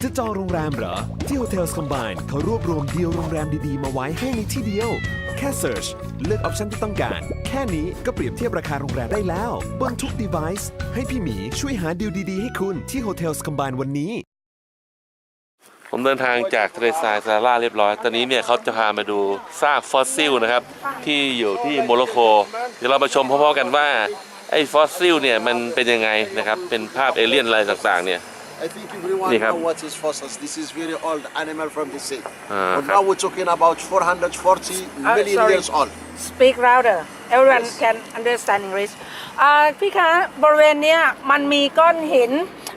จะจองโรงแรมเหรอที่ Hotels Combine เขารวบรวมดีลโรงแรมดีๆมาไว้ให้ในที่เดียวแค่ Search เลือกออปชันที่ต้องการแค่นี้ก็เปรียบเทียบราคาโรงแรมได้แล้วบนทุก device ให้พี่หมีช่วยหาดีลดีๆให้คุณที่ Hotels Combine วันนี้ผมเดินทางจากทะเลทรายซาฮาราเรียบร้อยตอนนี้เนี่ยเขาจะพามาดูซากฟอสซิลนะครับที่อยู่ที่โมร็อกโกเดี๋ยวเรามาชมพร้อมๆกันว่าไอ้ฟอสซิลเนี่ยมันเป็นยังไงนะครับเป็นภาพเอเลี่ยนอะไรต่างๆเนี่ยI think everyone knows what is fossils. This is very old animal from the sea. But now we're talking about 440 million years old. Speak louder. Everyone can understand English. พี่คะบริเวณเนี้ยมันมีก้อนหิน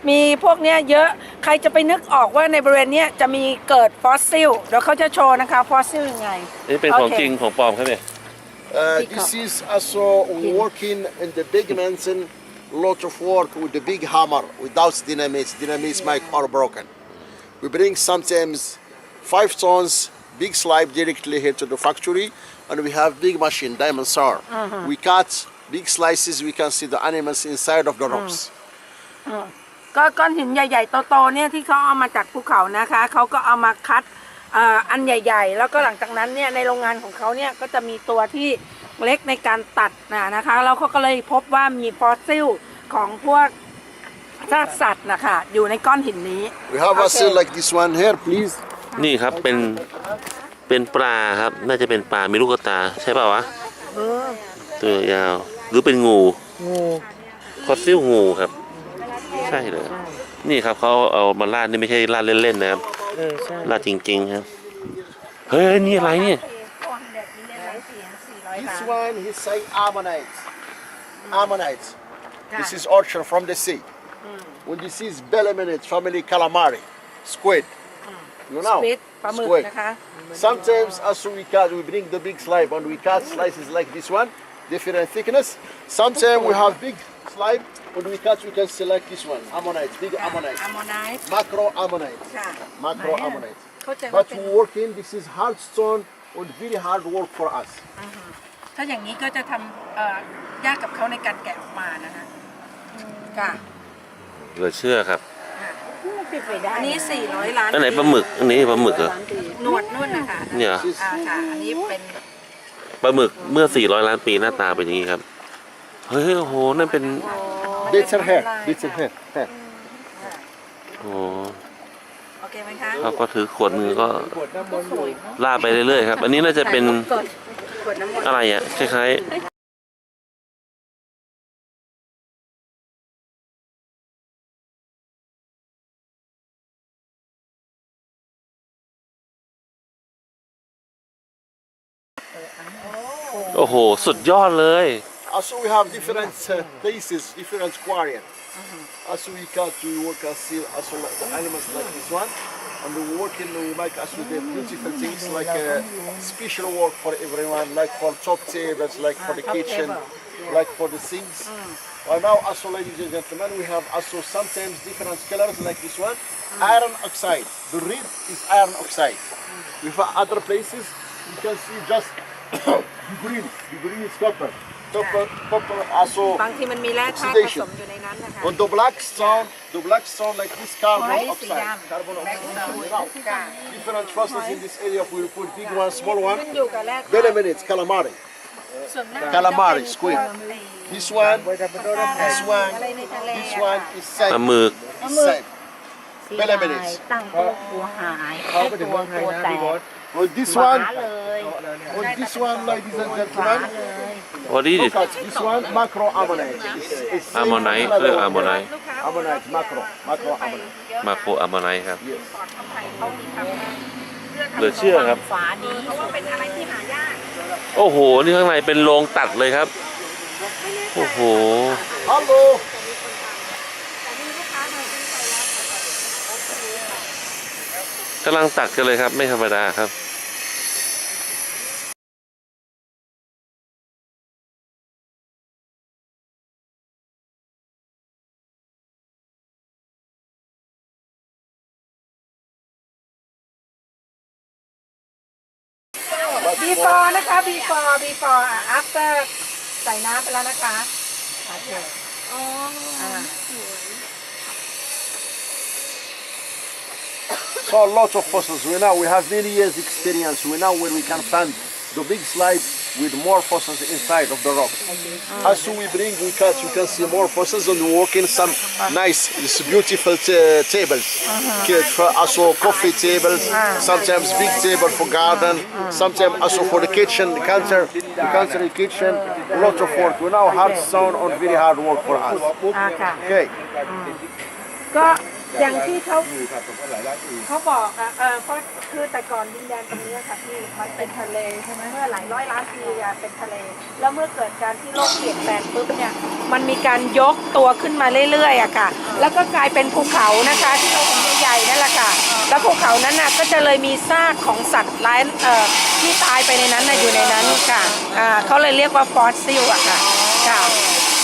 มีพวกเนี้ยเยอะใครจะไปนึกออกว่าในบริเวณเนี้ยจะมีเกิดฟอสซิลเดี๋ยวเขาจะโชว์นะคะฟอสซิลยังไงนี่เป็นของจริงของปลอมครับเนี่ย This is also working in the big mountain. Lot of work with the big hammer without dynamites. Dynamites make are broken. We bring sometimes 5 tons big slab directly here to the factory, and we have big machine diamond saw. We cut big slices. We can see the animals inside of the rocks. ก็ก้อนหินใหญ่ๆโตๆเนี่ยที่เขาเอามาจากภูเขานะคะเขาก็เอามาคัดอันใหญ่ๆแล้วก็หลังจากนั้นเนี่ยในโรงงานของเขาเนี่ยก็จะมีตัวที่เล็กในการตัดนะคะแล้วเขาก็เลยพบว่ามีฟอสซิลของพวกซากสัตว์นะคะอยู่ในก้อนหินนี้ We have a seal like this one here, please. นี่ครับเป็นปลาครับน่าจะเป็นปลามีลูกตาใช่ป่าววะตัวยาวหรือเป็นงูฟอสซิลงูครับใช่เลยนี่ครับเขาเอามาลาดนี่ไม่ใช่ลาดเล่นๆนะครับลาดจริงๆครับเฮ้ยนี่อะไรเนี่ย This one he say ammonite. Ammonite. This is orchard from the sea. When this is beleminate family calamari, squid. You know, squid. Sometimes as we cut, we bring the big slab and we cut slices like this one, different thickness. Sometimes we have big slab. When we cut, we can select this one, ammonite, big ammonite, macro ammonite, macro ammonite. But we work in this is hard stone and very hard work for us. ถ้าอย่างนี้ก็จะทำยากกับเขาในการแกะออกมานะคะค่ะเหลือเชื่อครับอันนี้400 ล้านอันไหนปลาหมึกอันนี้ปลาหมึกเหรอหนวดนุ่นนะคะเนี่ยค่ะอันนี้เป็นปลาหมึกเมื่อ400 ล้านปีหน้าตาเป็นอย่างนี้ครับเฮ้ยโอ้โหนั่นเป็นBitter hair, bitter hair. โอ้โอเคไหมคะเขาก็ถือขวดมือก็ลาดไปเรื่อยๆครับอันนี้น่าจะเป็นอะไรอ่ะคล้ายๆโอ้โหสุดยอดเลย Also we have different places, different aquarium. Also we cut, we work as also like the animals like this one, and we work in we make also the beautiful things like special work for everyone, like for top tables, like for the kitchen, like for the sinks. Right now, also ladies and gentlemen, we have also sometimes different colors like this one, iron oxide. The red is iron oxide. With other places, you can see just the green is copper. Copper also บางทีมันมีแร่ธาตุผสมอยู่ในนั้นนะคะ On the black stone like this carbon oxide. Carbon oxide. Different processes in this area. We will put big one, small one. Beleminate, calamari. Calamari, squid. This one is same. ปลาหมึก Same. Beleminate. ตั้งตัวกลัวหายตัวแตกOn this one, ladies and gentlemen. What is it? This one, macro ammonite. Ammonite เรียก Ammonite Ammonite, macro ammonite. มาโคอะมอนไนครับเหลือเชื่อครับฝานี้เพราะว่าเป็นอะไรที่หายาก โอ้โหนี่ข้างในเป็นโรงตัดเลยครับโอ้โหฮัลโหลกำลังตัดกันเลยครับไม่ธรรมดาครับbefore นะคะ before after ใส่น้ำไปแล้วนะคะโอเค saw lots of fossils. We have many years experience. We know where we can find the big slide with more fossils inside of the rock. As soon we bring, we catch, you can see more fossils and we work in some nice, beautiful tables. Also coffee tables, sometimes big table for garden, sometimes also for the kitchen, the counter kitchen, lots of work. We now hard stone on very hard work for us. ค่ะ Okay. ก็อย่างที่เขาบอกอ่ะก็คือแต่ก่อนดินแดนตรงนี้ค่ะพี่มันเป็นทะเลใช่ไหมเมื่อหลายร้อยล้านปีอะเป็นทะเลแล้วเมื่อเกิดการที่โลกเปลี่ยนแปลงปุ๊บเนี่ยมันมีการยกตัวขึ้นมาเรื่อยๆอะค่ะแล้วก็กลายเป็นภูเขานะคะที่เราเห็นใหญ่ๆนั่นแหละค่ะแล้วภูเขานั้นน่ะก็จะเลยมีซากของสัตว์ร้ายที่ตายไปในนั้นน่ะอยู่ในนั้นค่ะเขาเลยเรียกว่าฟอสซิลอะค่ะค่ะ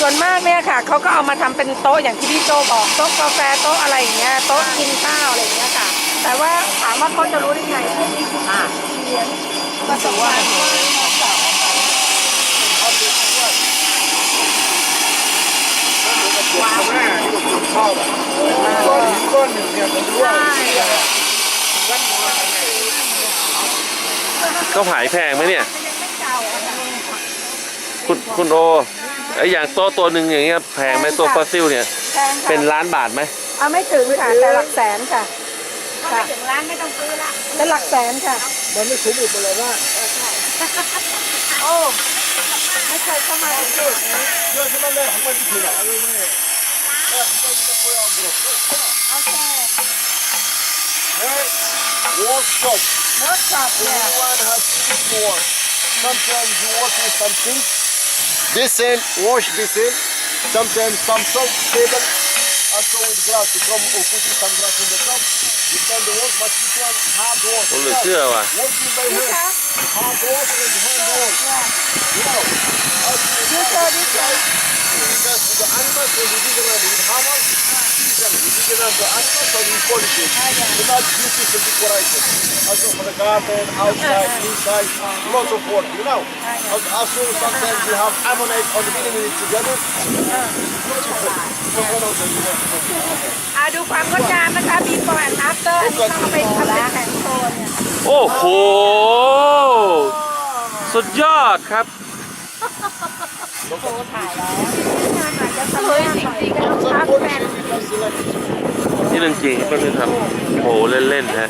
ส่วนมากเนี่ยค่ะเขาก็เอามาทำเป็นโต๊ะอย่างที่พี่โจบอกโต๊ะกาแฟโต๊ะอะไรอย่างเงี้ยโต๊ะกินข้าวอะไรอย่างเงี้ยค่ะแต่ว่าถามว่าเขาจะรู้ได้ไงพวกนี้คือเรียนก็ถือว่าเขาขายแพงไหมเนี่ยคุณโอไออย่างโต๊ะตัวหนึ่งอย่างเงี้ยแพงไหมตัวฟอสซิลเนี่ยเป็นล้านบาทไหมไม่ถึงค่ะแต่หลักแสนค่ะถ้าถึงล้านไม่ต้องซื้อละเป็นหลักแสนค่ะมันไม่คุ้มอีกเลยว่าโอ้ไม่เคยเข้ามาที่จุดนี้เยอะขึ้นมาเลยของมันที่ถึงอะไรไม่โอเคworkshop everyone has to work sometimes you work with something basin wash basin sometimes some salt table also with grass you come or put some grass in the top you can do work but this one hard work ผมเหลือเชื่อว่ะ working by hand hard work and hand work you know because the animals when we dig around with hammer we dig around the animals and we polish it it's not beautiful decoration also for the garden outside inside lots of work you know also sometimes we have ammonite on the minute together beautiful ดูความงดงามนะคะ before and after อันนี้เขาไปทำเป็นแผงโชว์เนี่ยโอ้โหสุดยอดครับเฮ้ยจริงๆครับแฟนนี่เรื่องจริงเพื่อนๆครับโหเล่นๆฮะ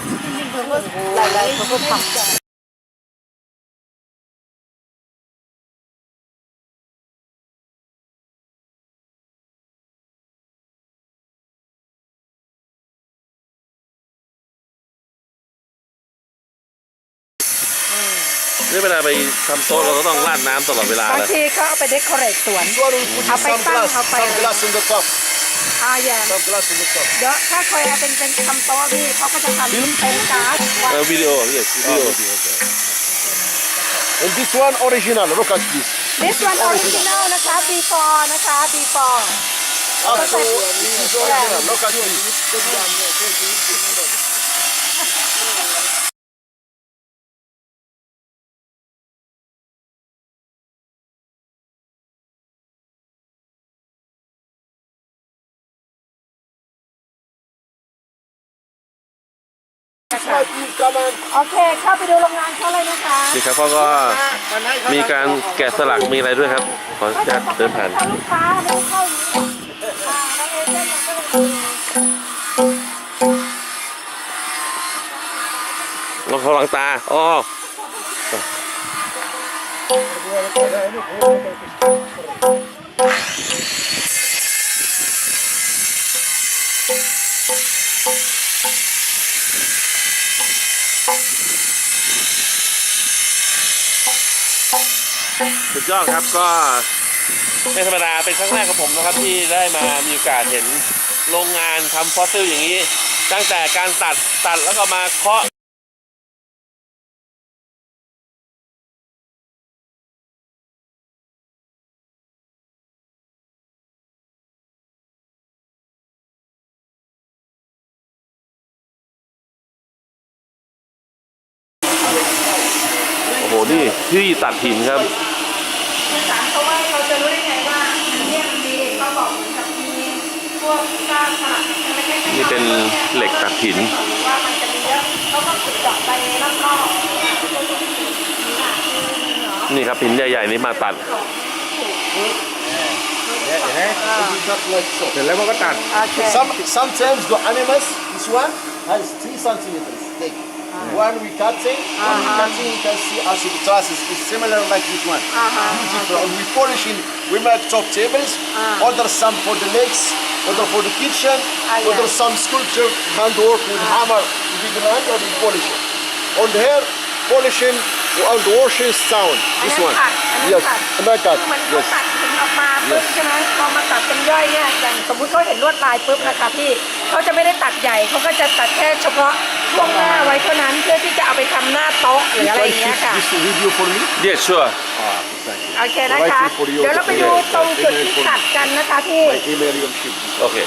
หลายๆเขาก็ทำนี่เวลาไปทำโต๊ะเราก็ต้องราดน้ำตลอดเวลา บางทีเขาเอาไปเดคอเรทสวนเอาไปตั้งเอาไป some glass in the top อย่า some glass in the top เดี๋ยวถ้าเคยเอาเป็นทำโต๊ะพี่เขาก็จะทำเป็นก๊าซวิดีโอวิดีโอ and this one original look at this this one original นะคะ before นะคะ before also this is original look at thisโอเคเข้าไปดูโรงงานเขาเลยนะคะนี่ครับเขาก็มีการแกะสลักมีอะไรด้วยครับขอจัดเดินผ่านลูกค้าเข้าแล้วเอเจนต์ก็ลองเขาหลังตาอ๋อสุดยอดครับก็ไม่ธรรมดาเป็นครั้งแรกของผมนะครับที่ได้มามีโอกาสเห็นโรงงานทำฟอสซิลอย่างนี้ตั้งแต่การตัดแล้วก็มาเคาะโอ้โหนี่ที่ตัดหินครับเพราะว่าเราจะรู้ได้ไงว่าเนี่ยมีเขาบอกเหมือนกับมีพวกก้านสลักนี่เป็นเหล็กตัดหินว่ามันจะมีเยอะ เขาก็ขุดเจาะไปรอบๆ นี่ครับหินใหญ่ๆนี่มาตัด Not like so. เสร็จแล้วมันก็ตัด Sometimes the animals, this one has 3 centimeters thick. When we cutting, you can see as the trusses is similar like this one. Beautiful. And we polishing. We make top tables. Order some for the legs. Order for the kitchen. Order some sculpture, handwork with hammer. We do hand or we polish it. On here, polishing and washing sound. This one. Yes. American. มันเขา Yes. ตัดหินออกมาปุ๊บใช่ไหมพอมาตัดเป็นย่อยเนี่ยอย่างสมมุติเขาเห็นลวดลายปุ๊บนะคะพี่เขาจะไม่ได้ตัดใหญ่เขาก็จะตัดแค่เฉพาะช่วงหน้าไว้เท่านั้นเพื่อที่จะเอาไปทำหน้าโต๊ะหรืออะไรอย่างเงี้ยค่ะ This video for me. Yes sure Thank you. โอเคนะคะ เดี๋ยวเราไปดูตรงจุดที่ตัดกันนะคะพี่ My email you'll keep. โอเค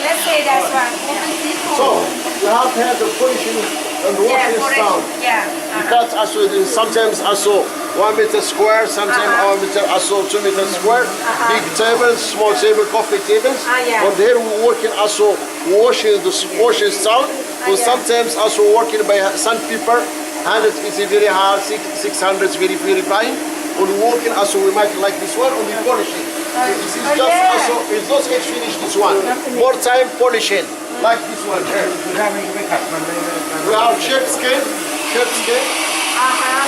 let's say that's one So you have to have the polishing and washing sound. Because also sometimes also 1 meter square, sometimes 1 meter also 2 meter square. Big tables, small table, coffee tables. Yeah. And here we working also washing the washing sound. And sometimes also working by sandpaper. 100 is very hard, 600 is very very fine. And working also we make like this one and we polishing. This is just also it's not yet finished this one. More time polishing like this one here. ถ้าไม่ขัดมันไม่ We have shape skin,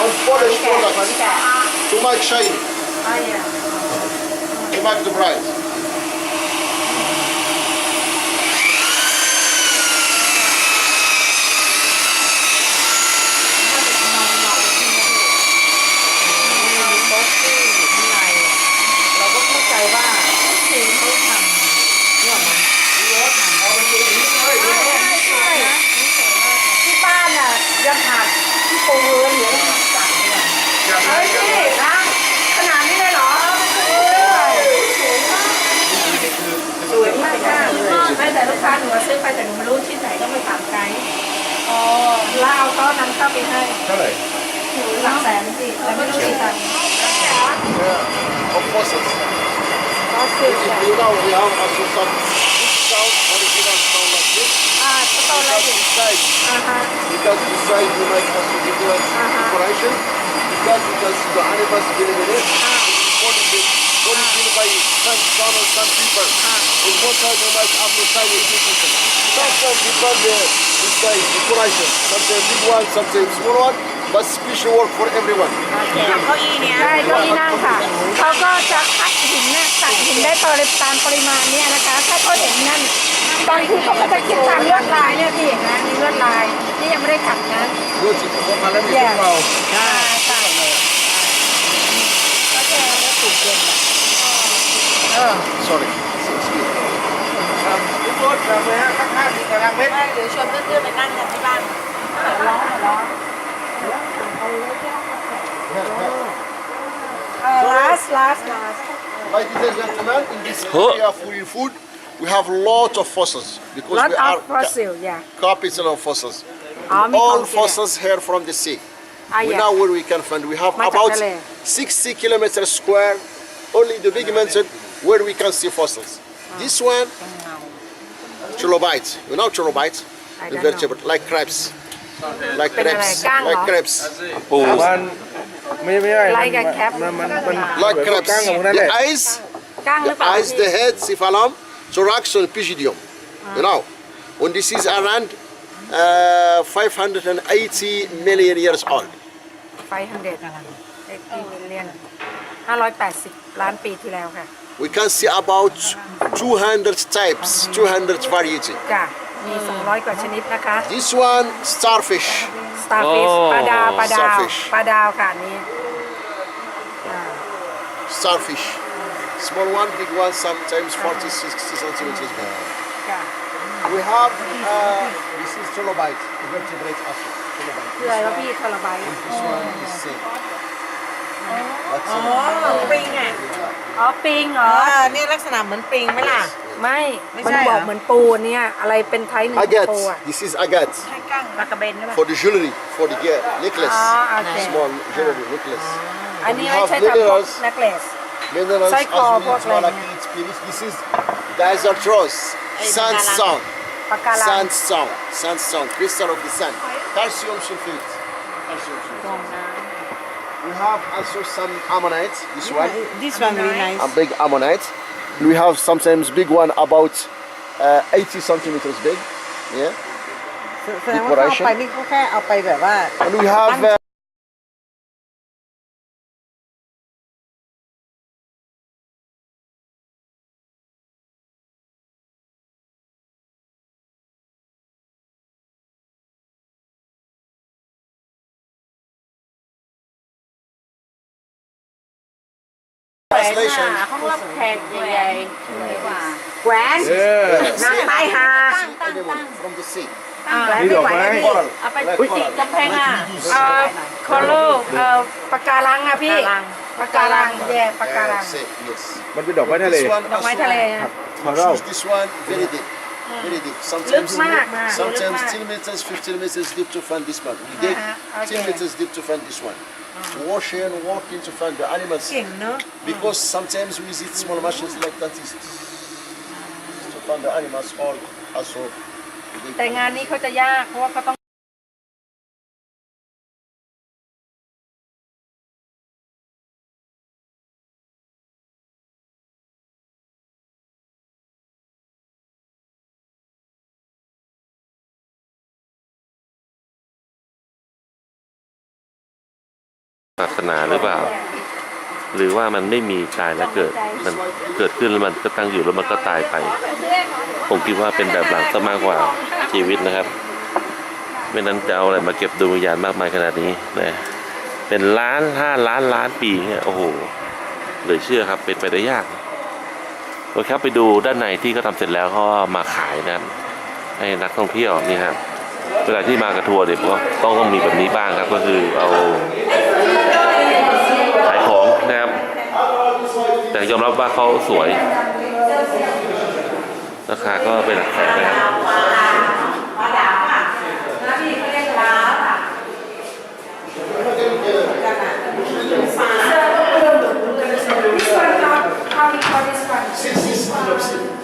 and polish products to make shine, to make the bright. เราก็เข้าใจว่าทีมเขาทำเนี่ยมันใช่ที่บ้านน่ะยังหัดที่ปูเรือนหรือสั่งเนี่ยเฮ้ยพี่นะขนาดนี้เลยเหรอสวยมากไม่แต่ลูกค้าหนูซื้อไปแต่หนูไม่รู้ที่ไหนต้องไปถามไกด์อ๋อแล้วเอาโต๊ะนั้นเข้าไปให้ เท่าไหร่ หลักแสนสิแต่ไม่รู้กี่ตังค์ Of course, it's, ก็สิบ you know, we have also some sound, original sound like this. สโตนอะไรอยู่ Side, ฮะ because the side we make also different decoration. Because you can see the animals getting in it. Polishing by sun or sun people. In one side we make after side is different. Sometimes depend the size, decoration. Sometimes big one, sometimes small one. But special work for everyone. อย่างเก้าอี้เนี่ยใช่เก้าอี้นั่งค่ะเขาก็จะคัดหินเนี่ยตัดหินได้ตามปริมาณเนี่ยนะคะถ้าเขาเห็นนั่นบางทีเขาก็จะคิดตามลวดลายเนี่ยพี่เห็นไหมมีลวดลายที่ยังไม่ได้ขัดนะ Good. มาแล้วมีพวกเรา ใช่ก็จะถูกเกิน Sorry. Excuse me. รถแบบนี้ข้างๆมีกำลังเม็ด ไม่หรือชวนเพื่อนๆไปนั่งกันที่บ้าน last Ladies and gentlemen, in this area for your food, we have lot of fossils because lot we of are fossil yeah capital of fossils. อ๋อมีข All องกิน fossils here from the sea. We yeah know where we can find. We have มาจาก about ทะเล 60 kilometers square, only the big mountain where we can see fossils. This one, trilobite. You know trilobite? I The don't vertebrate, like crabs. Like เป็นอะไร crabs. ก้างเหรอ Like crabs. ปู มันไม่ใช่ Like a cap มัน Like เหมือน crabs. ก้างของนั่นแห The ละ eyes, ก้างหรือ the เปล่า eyes, the head, cephalum, thorax, and pygidium. You know, when this is around 580 million years old. 580 million 580 ล้านปีที่แล้วค่ะ We can see about 200 types, 200 variety. จ้ะมี 200 กว่าชนิดนะคะ This one, starfish. starfish ปลาดาวปลาดาว Starfish ปลาดาวค่ะอันนี้ Starfish. Small one, big one, sometimes 40, 60 centimeters big. ค่ะ We have, this is trilobite, the vertebrate also. คืออะไรวะพี่ทรบาย This one is same. That's อ๋อปริงอ่ะ อ๋อปิงเหรอ เนี่ยลักษณะเหมือนปริงไหมล่ะ ไม่ ไม่ มัน ใช่ บ เหร อ อ กเหมือนปูเนี่ยอะไรเป็นไทยหนึ่ง agate. ปูอ่ะ This is agate ให้กั้งปลากระเบนใช่ไหม for the jewelry, for the necklace. อ๋อโอเค Small jewelry necklace. อันนี้ We ไม่ have ใช่ทำพวก minerals, necklace minerals as Psycho, well what as like malachite, spirit. This is desert rose, sandstone, ปะการัง sandstone, crystal of the sun, calcium sulfate. Calcium sulfate. We have also some ammonite. This one, This one very nice a big ammonite. We have sometimes big one about 80 centimeters big. Yeah. แสดงว่าเขาเอาไปนี่เขาแค่เอาไปแบบว่า And we have translation. ห้องรับแขกใหญ่ๆแหวน เออ นางตายหา Animal from the sea. แหวน มีดอก ไม่ไหว ไม้ นะพี่ Coral. เอาไป Like ติด coral. กำแพงอ่ะคอโลปะการังอ่ะพี่ปะการังแย่ปะการัง Say, yes. มันเป็นดอกไม้ทะเล This one ดอกไม้ also, ทะเลนะ Coral. choose this one very deep. Very deep. ลึก Sometimes, มากนะ sometimes 10 meters, 15 meters deep to find this one. We dig okay. 10 meters deep to find this one. Wash in, walk in to find the animals. เก่งเนอะ Because sometimes we use small machines like that is to find the animals all also. แต่งานนี้เขาจะยากเพราะว่าเขาต้อง ศาสนาหรือเปล่า หรือว่ามันไม่มีตายแล้วเกิด มันเกิดขึ้นแล้วมันก็ตั้งอยู่แล้วมันก็ตายไป ผมคิดว่าเป็นแบบหลังซะมากกว่าชีวิตนะครับไม่นั้นจะเอาอะไรมาเก็บดวงวิญญาณมากมายขนาดนี้นะเป็นล้านล้านปีเนี่ยโอ้โหเหลือเชื่อครับเป็นไปได้ยากโอเคครับไปดูด้านในที่เขาทำเสร็จแล้วเขามาขายนะครับให้นักท่องเที่ยวนี่ครับเวลาที่มากระทัวร์เนี่ยก็ต้องมีแบบนี้บ้างครับก็คือเอาขายของนะครับแต่ยอมรับว่าเขาสวยราคาก็เป็นหลักแสนนะครับ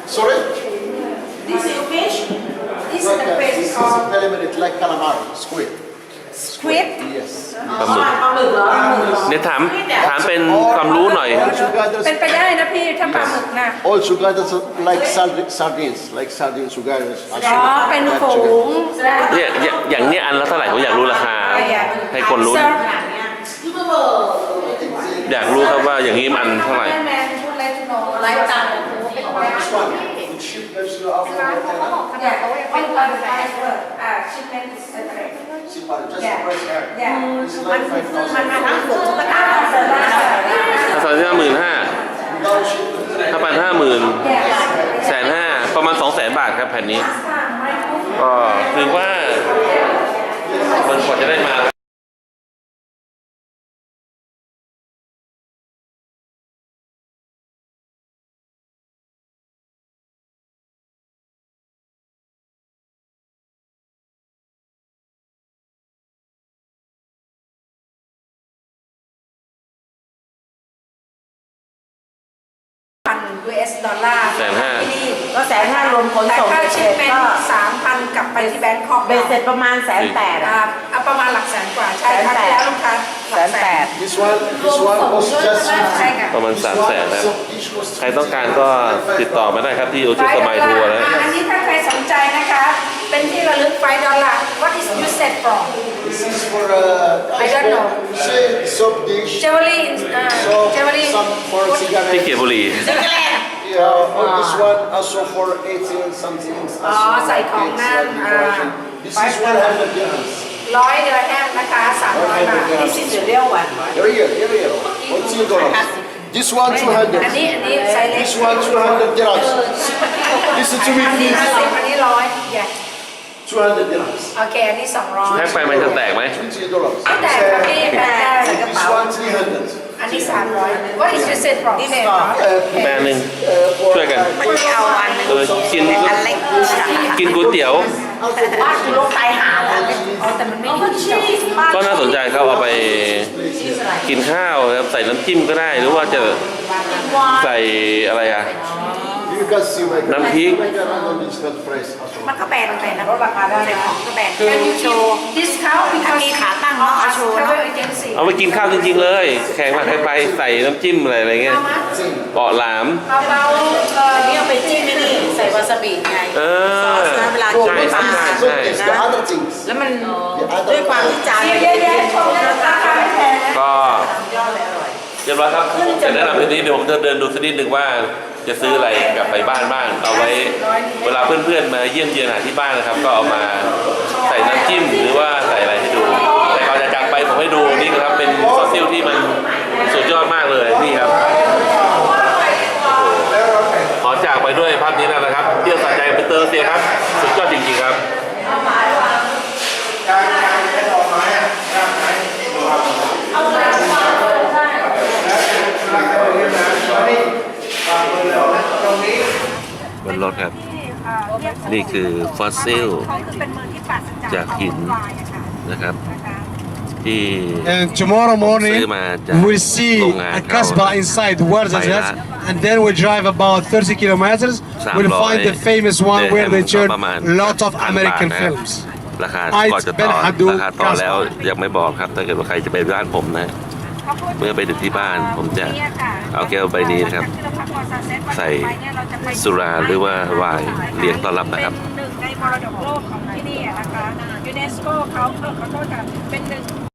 Sorry? This is fish This is Like the fish this is called eliminate like calamari, squid. squid Yes. ปลาหมึกเนี่ยถามเป็นความรู้หน่อย All together, เป็นไปได้นะพี่ถ้าปลาหมึกนะ all together like sardines together. อ๋อเป็นฝูง เนี่ยอย่างเนี้ยอันละเท่าไหร่ผมอยากรู้ราคาให้คนรู้ อยากรู้ครับว่าอย่างนี้มันเท่าไหร่ ไลฟ์ตาม This one, which ship goes to Africa. เนี่ยเป็นปลาหมึกชิปเมนต์เซปเรต Simple, just the price here. Yeah. It's like 5,000. ทั้งฝูงก็ได้ ถ้าตอนที่55,000 Without ship, ถ้าพัน50,000 150,000ประมาณ200,000 บาทครับ แผ่นนี้ก็คือว่ามันกว่าจะได้มาUS ดอลลาร์ 150,000 ที่นี่ ก็150,000รวมขน แต่ ส่ง ค่าชิปเป็น ก็ 3,000 กลับไปที่แบงคอก เบสเสร็จประมาณ180,000 เอาประมาณหลักแสนกว่าใช่ค่ะที่แล้วลูกค้าหลักแสน This one costs just ใช่ค่ะ ประมาณ 300,000แล้ว each costs ใครต้องการก็ติดต่อมาได้ครับที่โอเชียสมายทัวร์นะ อันนี้ถ้าใครสนใจนะคะ เป็นที่ระลึก$5 What is you set from This is for I don't know. say soap dish, Jewelry soap, Jewelry some for ที่ cigarettes. เกียรบุรี Yeah, or this one also for 18 something. อ๋อใส่ของนั่น This is 100 dirhams. 100 dirham นะคะ300 บาท This is the real one Here. $14. This one 200. อันนี้ไซส์เล็ก This one 200 dirhams. Listen to me, อันนี้ please. 50อันนี้100 yeah 200 dirhams. โอเคอันนี้200 แพ็คไปมันจะแตกไหม $20. ไม่แตกค่ะพี่แตก This one 300. อันนี้300 What is you set from This one แบรนด์หนึ่งช่วยกัน เอาอันนึง กิน อันเล็ก กินก๋วยเตี๋ยว บ้านคือโรคไตหาแล้ว อ๋อแต่มันไม่มีชีส ก็น่าสนใจเขาเอาไปกินข้าวครับใส่น้ำจิ้มก็ได้หรือว่าจะใส่อะไรอ่ะ You can see my Nam Phi. digital price. มันก็แบนไปนะลดราคาได้ใส่ของก็แบนคือโชว์ discount มีขาตั้งเนาะเอาโชว์เนาะ travel agency เอาไปกินข้าวจริงๆเลยแข่งมาใครไปใส่น้ำจิ้มอะไรเงี้ยเปาะหลาม เบาๆ อันนี้เอาไปจิ้มนี่ใส่วาซาบิไง เออ ซอสนะเวลา No, กิน not ปลา this. Not this. The other things. แล้วมันด้วยความที่จาน เยอะๆชมราคาไม่แพงนะ ก็เรียบร้อยครับจะแนะนำทีนี้เดี๋ยวผมจะเดินดูสักนิดหนึ่งว่าจะซื้ออะไรกลับไปบ้านบ้างเอาไว้เวลาเพื่อนๆมาเยี่ยมเยียนหาที่บ้านนะครับ ก็เอามาใส่น้ำจิ้มหรือว่าใส่อะไรให้ดูแต่ก่อนจะจากไปผมให้ดูนี่นะครับเป็นฟอสซิลที่มันสุดยอดมากเลยนี่ครับขอจากไปด้วยภาพนี้แล้วนะครับเที่ยวสะใจเป็นเตอร์เซียครับสุดยอดจริงๆครับบนรถครับนี่คือฟอสซิลจากหินนะครับที่ And tomorrow ซื้อ morning มาจาก we'll see โรงงาน a kasbah inside where the jet, and then we drive about 30 kilometers. We'll find the famous one where they turn a lot of American films. ราคาก่อนจะต่อราคาต่อแล้วยังไม่บอกครับถ้าเกิดว่าใครจะไปบ้านผมนะเมื่อไปถึงที่บ้านผมจะเอาแก้วใบนี้นะครับใส่สุราหรือว่าไวน์เลี้ยงต้อนรับนะครับ เป็นหนึ่งในมรดกโลกของที่นี่นะคะยูเนสโกเขาขอโทษค่ะเป็นหนึ่ง